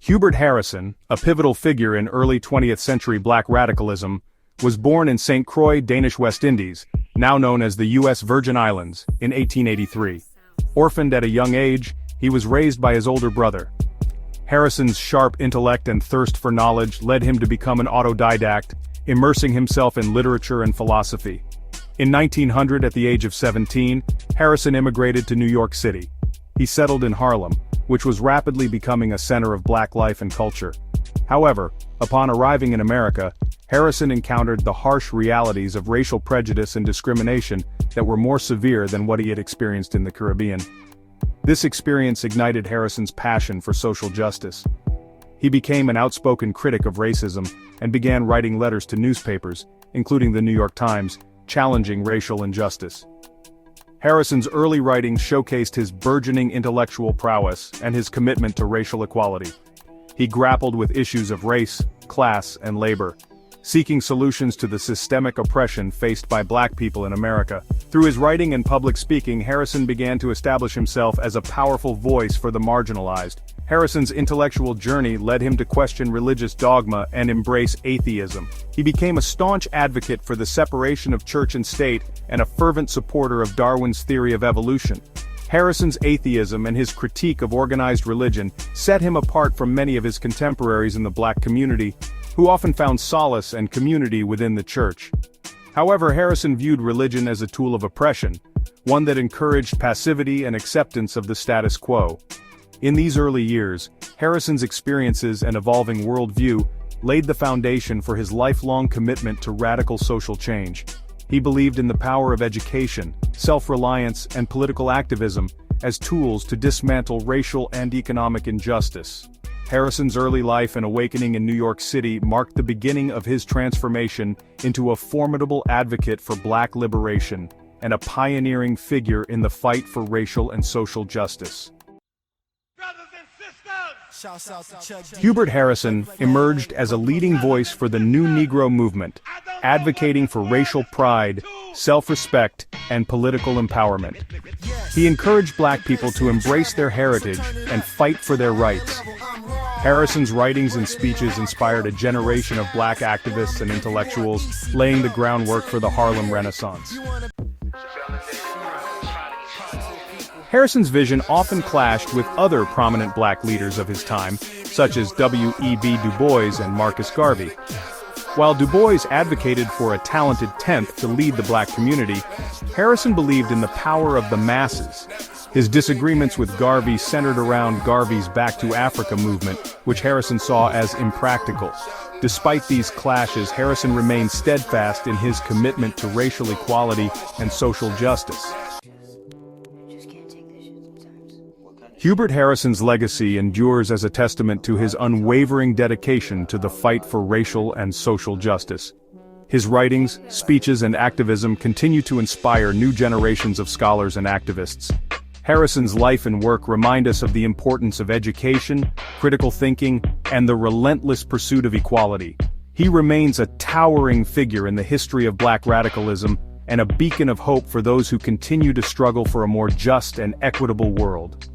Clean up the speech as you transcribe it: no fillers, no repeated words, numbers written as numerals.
Hubert Harrison, a pivotal figure in early 20th century black radicalism, was born in St. Croix, Danish West Indies, now known as the U.S. Virgin Islands, in 1883. Orphaned at a young age, he was raised by his older brother. Harrison's sharp intellect and thirst for knowledge led him to become an autodidact, immersing himself in literature and philosophy. In 1900, at the age of 17, Harrison immigrated to New York City. He settled in Harlem, which was rapidly becoming a center of black life and culture. However, upon arriving in America, Harrison encountered the harsh realities of racial prejudice and discrimination that were more severe than what he had experienced in the Caribbean. This experience ignited Harrison's passion for social justice. He became an outspoken critic of racism and began writing letters to newspapers, including the New York Times, challenging racial injustice. Harrison's early writings showcased his burgeoning intellectual prowess and his commitment to racial equality. He grappled with issues of race, class, and labor, seeking solutions to the systemic oppression faced by black people in America. Through his writing and public speaking, Harrison began to establish himself as a powerful voice for the marginalized. Harrison's intellectual journey led him to question religious dogma and embrace atheism. He became a staunch advocate for the separation of church and state and a fervent supporter of Darwin's theory of evolution. Harrison's atheism and his critique of organized religion set him apart from many of his contemporaries in the black community, who often found solace and community within the church. However, Harrison viewed religion as a tool of oppression, one that encouraged passivity and acceptance of the status quo. In these early years, Harrison's experiences and evolving worldview laid the foundation for his lifelong commitment to radical social change. He believed in the power of education, self-reliance, and political activism as tools to dismantle racial and economic injustice. Harrison's early life and awakening in New York City marked the beginning of his transformation into a formidable advocate for black liberation and a pioneering figure in the fight for racial and social justice. Hubert Harrison emerged as a leading voice for the new Negro movement, advocating for racial pride, self-respect, and political empowerment. He encouraged black people to embrace their heritage and fight for their rights. Harrison's writings and speeches inspired a generation of black activists and intellectuals, laying the groundwork for the Harlem Renaissance. Harrison's vision often clashed with other prominent black leaders of his time, such as W.E.B. Du Bois and Marcus Garvey. While Du Bois advocated for a talented tenth to lead the black community, Harrison believed in the power of the masses. His disagreements with Garvey centered around Garvey's Back to Africa movement, which Harrison saw as impractical. Despite these clashes, Harrison remained steadfast in his commitment to racial equality and social justice. Hubert Harrison's legacy endures as a testament to his unwavering dedication to the fight for racial and social justice. His writings, speeches, and activism continue to inspire new generations of scholars and activists. Harrison's life and work remind us of the importance of education, critical thinking, and the relentless pursuit of equality. He remains a towering figure in the history of black radicalism and a beacon of hope for those who continue to struggle for a more just and equitable world.